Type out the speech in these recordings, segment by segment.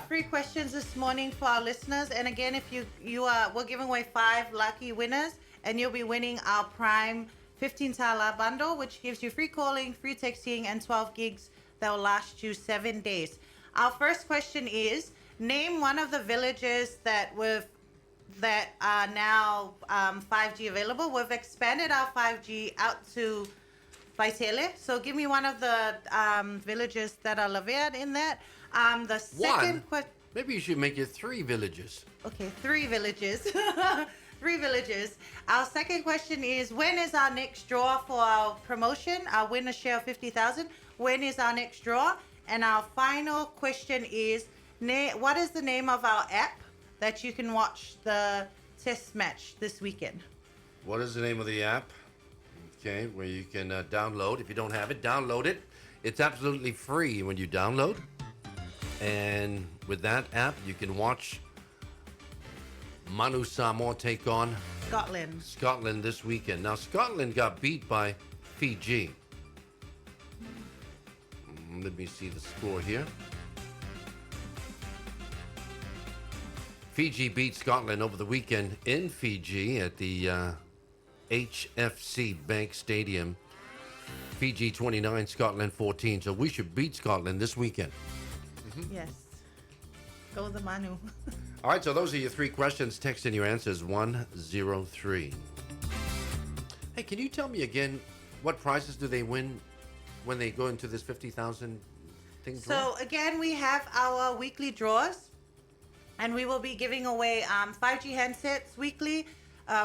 got 3 questions this morning for our listeners. And again, if we're giving away 5 lucky winners, and you'll be winning our Prime 15 Tala bundle, which gives you free calling, free texting, and 12 gigs that will last you 7 days. Our first question is: name one of the villages that are now 5G available. We've expanded our 5G out to Vaitele. So give me one of the villages that are lavered in that. The second question. Maybe you should make it 3 villages. Okay, 3 villages. 3 villages. Our second question is: when is our next draw for our promotion? Our winner share of 50,000. When is our next draw? And our final question is: what is the name of our app that you can watch the test match this weekend? What is the name of the app? Okay, where you can download. If you don't have it, download it. It's absolutely free when you download. And with that app, you can watch Manu Samoa take on Scotland this weekend. Now, Scotland got beat by Fiji. Let me see the score here. Fiji beat Scotland over the weekend in Fiji at the HFC Bank Stadium. Fiji 29, Scotland 14. So we should beat Scotland this weekend. Mm-hmm. Yes. Go the Manu. All right, so those are your 3 questions. Text in your answers 103. Hey, can you tell me again, what prizes do they win when they go into this 50,000 thing draw? So again, we have our weekly draws, and we will be giving away 5G handsets weekly,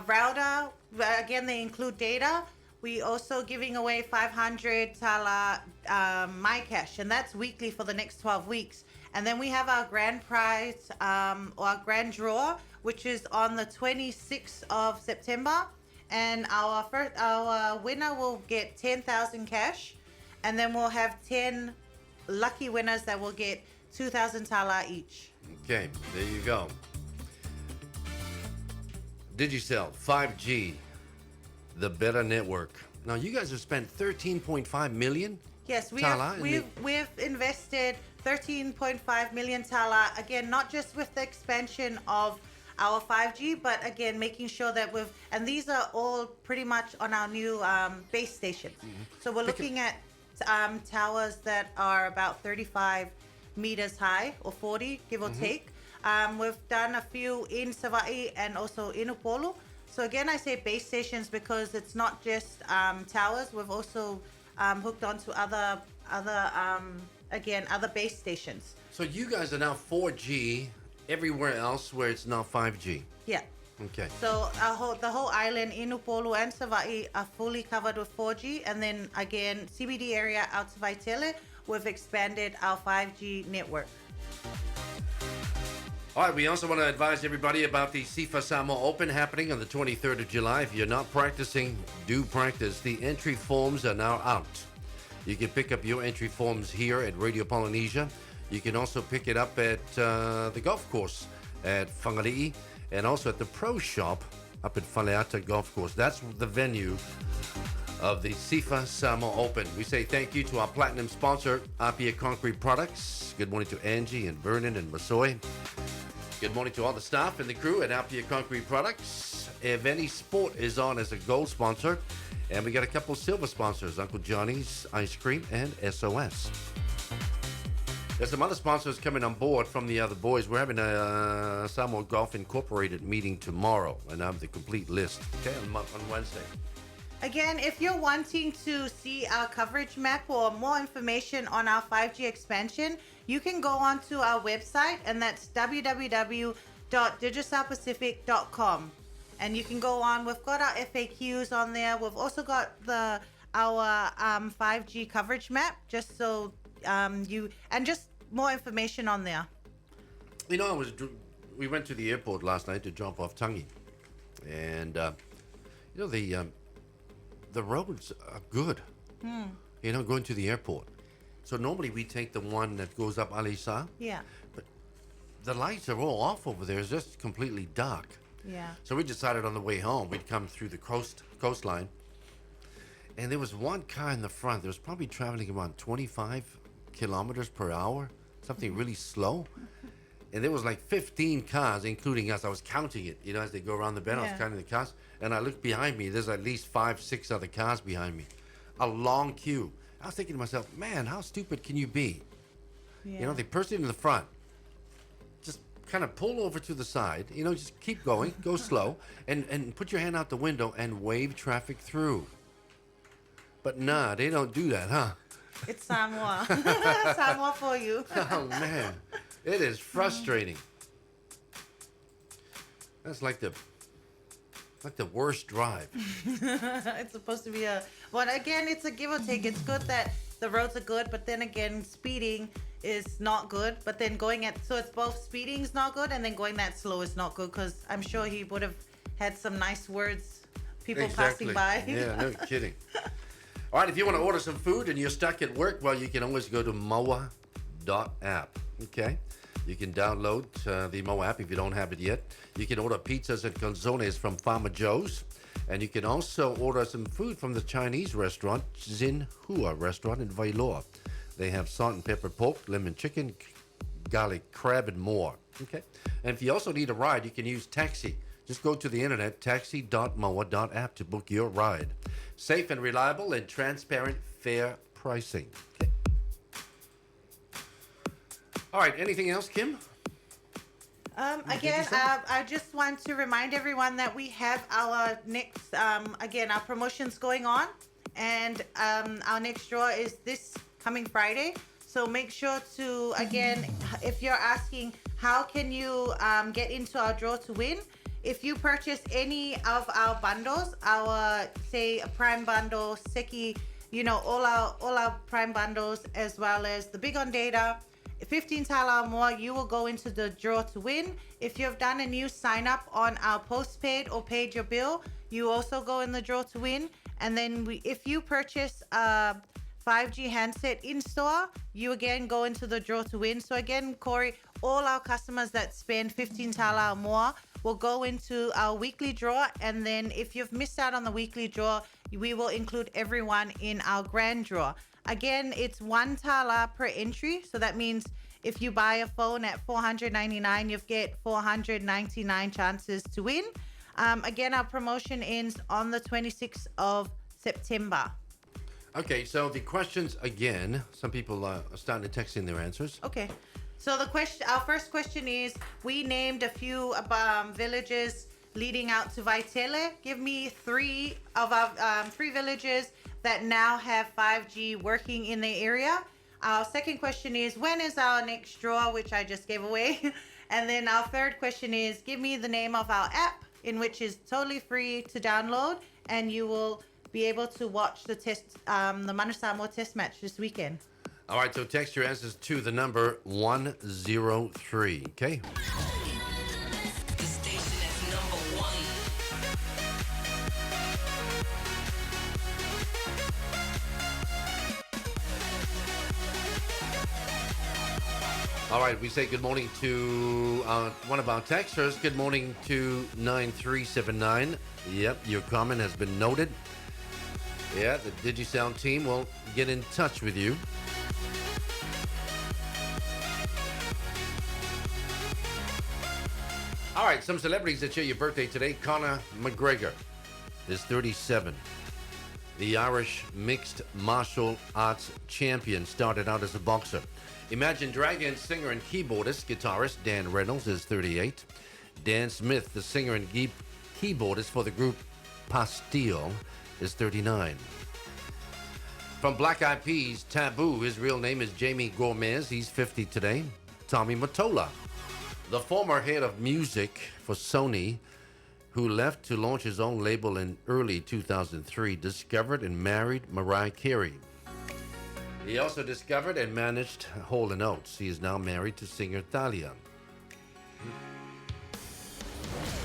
router. Again, they include data. We also giving away 500 Tala MyCash, and that's weekly for the next 12 weeks. And then we have our grand prize, or our grand draw, which is on the 26th of September. And our winner will get 10,000 cash, and then we'll have 10 lucky winners that will get 2,000 Tala each. Okay, there you go. Digicel 5G, the better network. Now you guys have spent 13.5 million. Yes, we've invested 13.5 million Tala. Again, not just with the expansion of our 5G, but again making sure that and these are all pretty much on our new base stations. Mm-hmm. So we're looking at towers that are about 35 meters high, or 40, give or take. We've done a few in Savai'i and also in Upolu. So again, I say base stations because it's not just towers. We've also hooked onto other base stations. So you guys are now 4G everywhere else where it's now 5G. Yeah. Okay. So the whole island in Upolu and Savai'i are fully covered with 4G, and then again CBD area out to Vaitele, we've expanded our 5G network. All right, we also want to advise everybody about the SIFA Samoa Open happening on the 23rd of July. If you're not practicing, do practice. The entry forms are now out. You can pick up your entry forms here at Radio Polynesia. You can also pick it up at the golf course at Whangarei, and also at the Pro Shop up at Whaleata Golf Course. That's the venue of the SIFA Samoa Open. We say thank you to our platinum sponsor, Apia Concrete Products. Good morning to Angie and Vernon and Masoy. Good morning to all the staff and the crew at Apia Concrete Products. If any sport is on as a gold sponsor, and we got a couple silver sponsors, Uncle Johnny's Ice Cream and SOS. There's some other sponsors coming on board from the other boys. We're having a Samoa Golf Incorporated meeting tomorrow, and I have the complete list, okay, on Wednesday. Again, if you're wanting to see our coverage map or more information on our 5G expansion, you can go onto our website, and that's www.digicelpacific.com. And you can go on. We've got our FAQs on there. We've also got our 5G coverage map, just so just more information on there. You know, we went to the airport last night to drop off Tangi, and you know the roads are good. You know, going to the airport. So normally we take the one that goes up Alisa. Yeah. But the lights are all off over there. It's just completely dark. Yeah. So we decided on the way home we'd come through the coastline, and there was one car in the front that was probably traveling around 25 kilometers per hour, something really slow. and there was like 15 cars, including us. I was counting it, you know, as they go around the bend. I was Yeah. counting the cars, and I looked behind me. There's at least 5, 6 other cars behind me. A long queue. I was thinking to myself, man, how stupid can you be? Yeah. You know, the person in the front, just kind of pull over to the side, you know, just keep going, go slow, and put your hand out the window and wave traffic through. But nah, they don't do that, huh? It's Samoa. Samoa for you. Oh, man. It is frustrating. That's like the worst drive. It's supposed to be but again, it's a give or take. It's good that the roads are good, but then again, speeding is not good. But then so it's both speeding is not good, and then going that slow is not good, because I'm sure he would have had some nice words, people passing by. Yeah, no kidding. All right, if you want to order some food and you're stuck at work, well, you can always go to moa.app, okay? You can download the Moa app if you don't have it yet. You can order pizzas and calzones from Farmer Joe's. And you can also order some food from the Chinese restaurant, Xinhua Restaurant in Vailoa. They have salt and pepper pork, lemon chicken, garlic crab, and more, okay? And if you also need a ride, you can use taxi. Just go to the internet, taxi.moa.app to book your ride. Safe and reliable and transparent, fair pricing. Okay. All right, anything else, Kim? Again, I just want to remind everyone that we have our next, our promotions going on. And our next draw is this coming Friday. So make sure to, again, if you're asking, how can you get into our draw to win? If you purchase any of our bundles, our, say, a Prime bundle, Seki, you know, all our Prime bundles, as well as the Big on Data, 15 tala or more, you will go into the draw to win. If you have done a new sign up on our postpaid or paid your bill, you also go in the draw to win. And then if you purchase a 5G handset in store, you again go into the draw to win. So again, Corey, all our customers that spend 15 tala or more will go into our weekly draw. And then if you've missed out on the weekly draw, we will include everyone in our grand draw. Again, it's 1 tala per entry. So that means if you buy a phone at $499, you get 499 chances to win. Again, our promotion ends on the 26th of September. Okay, so the questions again. Some people are starting to text in their answers. Okay. So our first question is, we named a few villages leading out to Vaitele. Give me 3 of our 3 villages that now have 5G working in the area. Our second question is, when is our next draw, which I just gave away? And then our third question is, give me the name of our app, in which is totally free to download, and you will be able to watch the Manu Samoa test match this weekend. All right, so text your answers to the number 103, okay? The station that's number 1. All right, we say good morning to one of our texters. Good morning to 9379. Yep, your comment has been noted. Yeah, the Digicel team will get in touch with you. All right, some celebrities that share your birthday today. Conor McGregor is 37. The Irish mixed martial arts champion started out as a boxer. Imagine Dragons singer and keyboardist, guitarist Dan Reynolds is 38. Dan Smith, the singer and keyboardist for the group Pastille, is 39. From Black Eyed Peas, Taboo, his real name is Jamie Gomez. He's 50 today. Tommy Mottola, the former head of music for Sony, who left to launch his own label in early 2003, discovered and married Mariah Carey. He also discovered and managed Hall & Oates. He is now married to singer Thalia.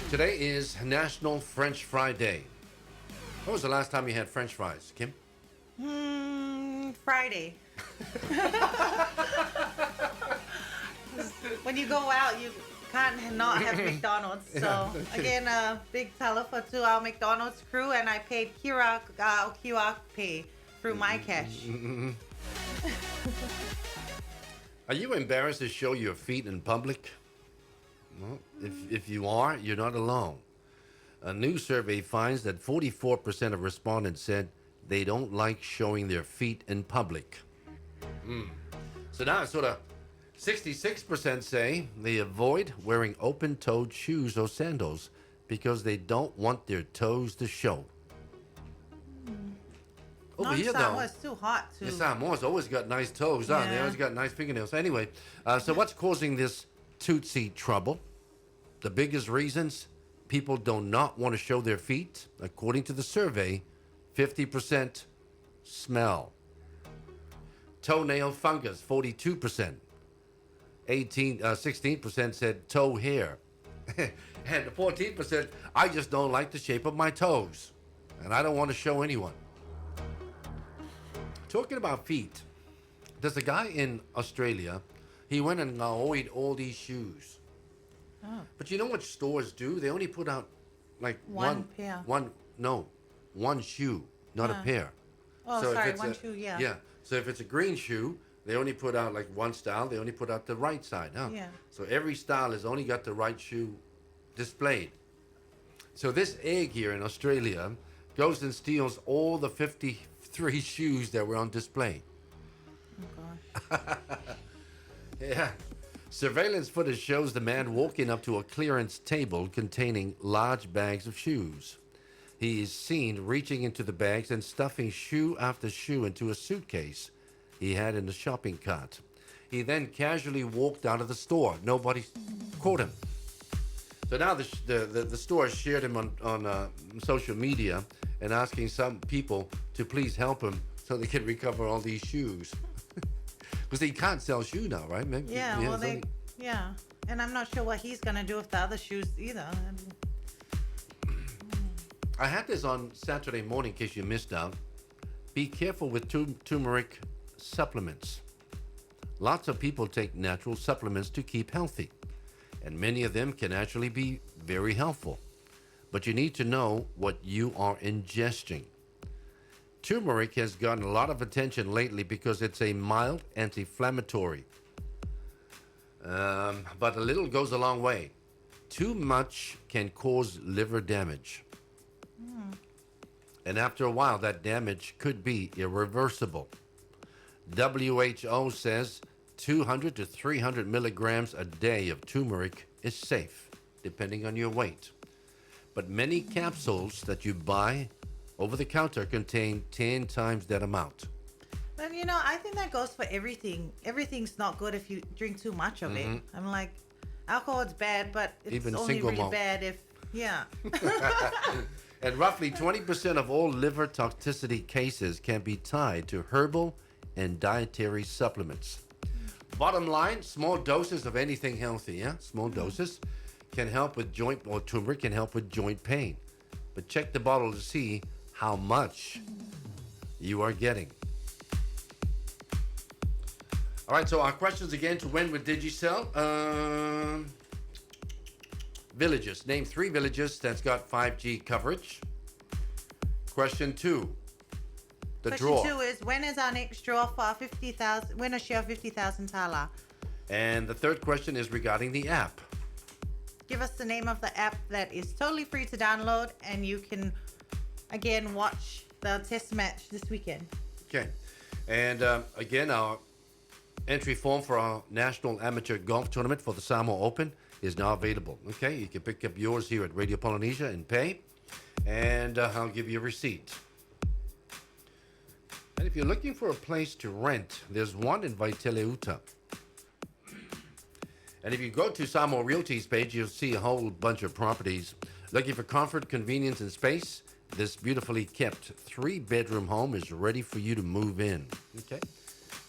Today is National French Fry Day. When was the last time you had French fries, Kim? Friday. When you go out, you can't not have McDonald's. So again, a big talo for to our McDonald's crew, and I paid QR pay through my cash. Are you embarrassed to show your feet in public? Well, if you are, you're not alone. A new survey finds that 44% of respondents said they don't like showing their feet in public. So now it's sort of 66% say they avoid wearing open-toed shoes or sandals because they don't want their toes to show. Over Not in here, Samoa, though, it's too hot to. the Samoans always got nice toes, huh? They Yeah. always got nice fingernails. Anyway, so what's causing this tootsie trouble? The biggest reasons people do not want to show their feet, according to the survey, 50% smell. Toenail fungus, 42%. 16% said toe hair. And 14%, I just don't like the shape of my toes. And I don't want to show anyone. Talking about feet, there's a guy in Australia, he went and ordered all these shoes. Oh. But you know what stores do? They only put out like One pair. One shoe, not a Yeah. pair. Oh, So if sorry, it's one a- shoe, yeah. Yeah. So if it's a green shoe, they only put out like one style. They only put out the right side, huh? Yeah. So every style has only got the right shoe displayed. So this egg here in Australia goes and steals all the 53 shoes that were on display. Oh, gosh. Yeah. Surveillance footage shows the man walking up to a clearance table containing large bags of shoes. He is seen reaching into the bags and stuffing shoe after shoe into a suitcase he had in the shopping cart. He then casually walked out of the store. Nobody caught him. So now the store shared him on social media and asking some people to please help him so they can recover all these shoes. Because they can't sell shoe now, right? Maybe, Yeah, well, it's only- yeah. And I'm not sure what he's going to do with the other shoes either. I had this on Saturday morning in case you missed out. Be careful with turmeric supplements. Lots of people take natural supplements to keep healthy, and many of them can actually be very helpful. But you need to know what you are ingesting. Turmeric has gotten a lot of attention lately because it's a mild anti-inflammatory. But a little goes a long way. Too much can cause liver damage. And after a while, that damage could be irreversible. WHO says 200 to 300 milligrams a day of turmeric is safe, depending on your weight. But many capsules that you buy over the counter contain 10 times that amount. And I think that goes for everything. Everything's not good if you drink too much of it. I'm like, alcohol is bad, but it's Even only single really malt. bad if, yeah. And roughly 20% of all liver toxicity cases can be tied to herbal and dietary supplements. Bottom line, small doses of anything healthy, yeah? Small doses can help with turmeric can help with joint pain. But check the bottle to see how much you are getting. All right, so our questions again to win with Digicel. Villages. Name 3 villages that's got 5G coverage. Question 2. The Question draw. 2 is, when is our next draw for our 50,000, winner share of 50,000 tala? And the third question is regarding the app. Give us the name of the app that is totally free to download, and you can, again, watch the test match this weekend. Okay. And again, our entry form for our National Amateur Golf Tournament for the Samoa Open is now available. Okay, you can pick up yours here at Radio Polynesia and pay, and I'll give you a receipt. And if you're looking for a place to rent, there's one in Vaiteleuta. And if you go to Samoa Realty's page, you'll see a whole bunch of properties. Looking for comfort, convenience, and space? This beautifully kept 3-bedroom home is ready for you to move in. Okay?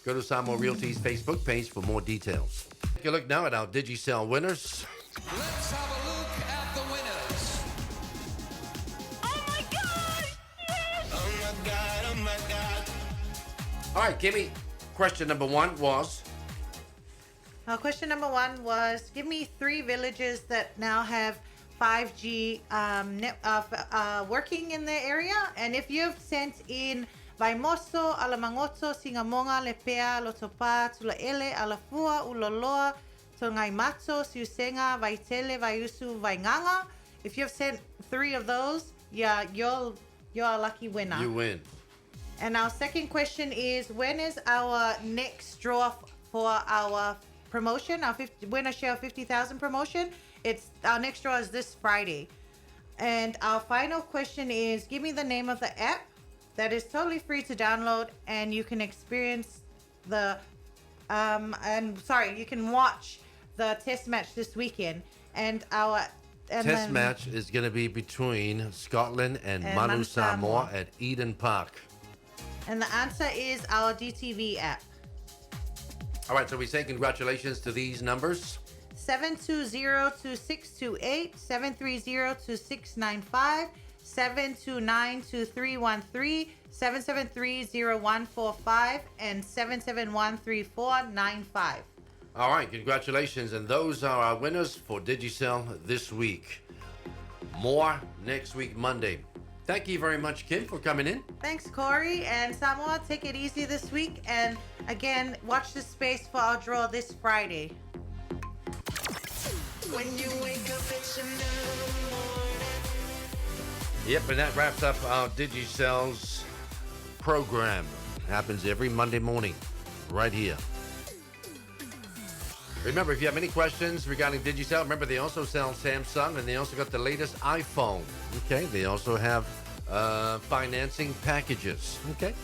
Go to Samoa Realty's Facebook page for more details. Take a look now at our Digicel winners. Let's have a look at the winners. Oh my God! Yes! Oh my God, oh my God. All right, Kimmy. Question number 1 was... Question number 1 was, give me 3 villages that now have 5G working in their area. And if you've sent in Vaimoso, Alamangoto, Singamonga, Lepea, Lotopa, Tulaele, Alafua, Uloloa, So ngai matzo, siusenga, vaitele, vaiusu, vainganga. If you've sent 3 of those, yeah, you're a lucky winner. You win. And our second question is, when is our next draw for our promotion, our winner share 50,000 promotion? Our next draw is this Friday. And our final question is, give me the name of the app that is totally free to download, and you can experience you can watch the test match this weekend. And Test match is going to be between Scotland and Manu Samoa at Eden Park. And the answer is our DTV app. All right, so we say congratulations to these numbers. 720-2628, 730-2695, 729-2313, 773-0145, and 771-3495. All right, congratulations. And those are our winners for Digicel this week. More next week, Monday. Thank you very much, Kim, for coming in. Thanks, Corey. And Samoa, take it easy this week. And again, watch this space for our draw this Friday. When you wake up, it's another morning. Yep, and that wraps up our Digicel's program. Happens every Monday morning, right here. Remember, if you have any questions regarding Digicel, remember they also sell Samsung, and they also got the latest iPhone. Okay, they also have financing packages. Okay,